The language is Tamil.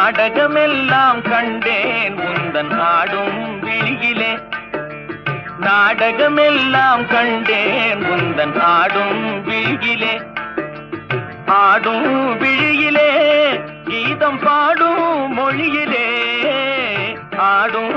நாடகமெல்லாம் கண்டேன் உந்தன் ஆடும் விழியிலே. நாடகமெல்லாம் கண்டேன் உந்தன் ஆடும் விழியிலே. ஆடும் விழியிலே கீதம் பாடும் மொழியிலே. ஆடும்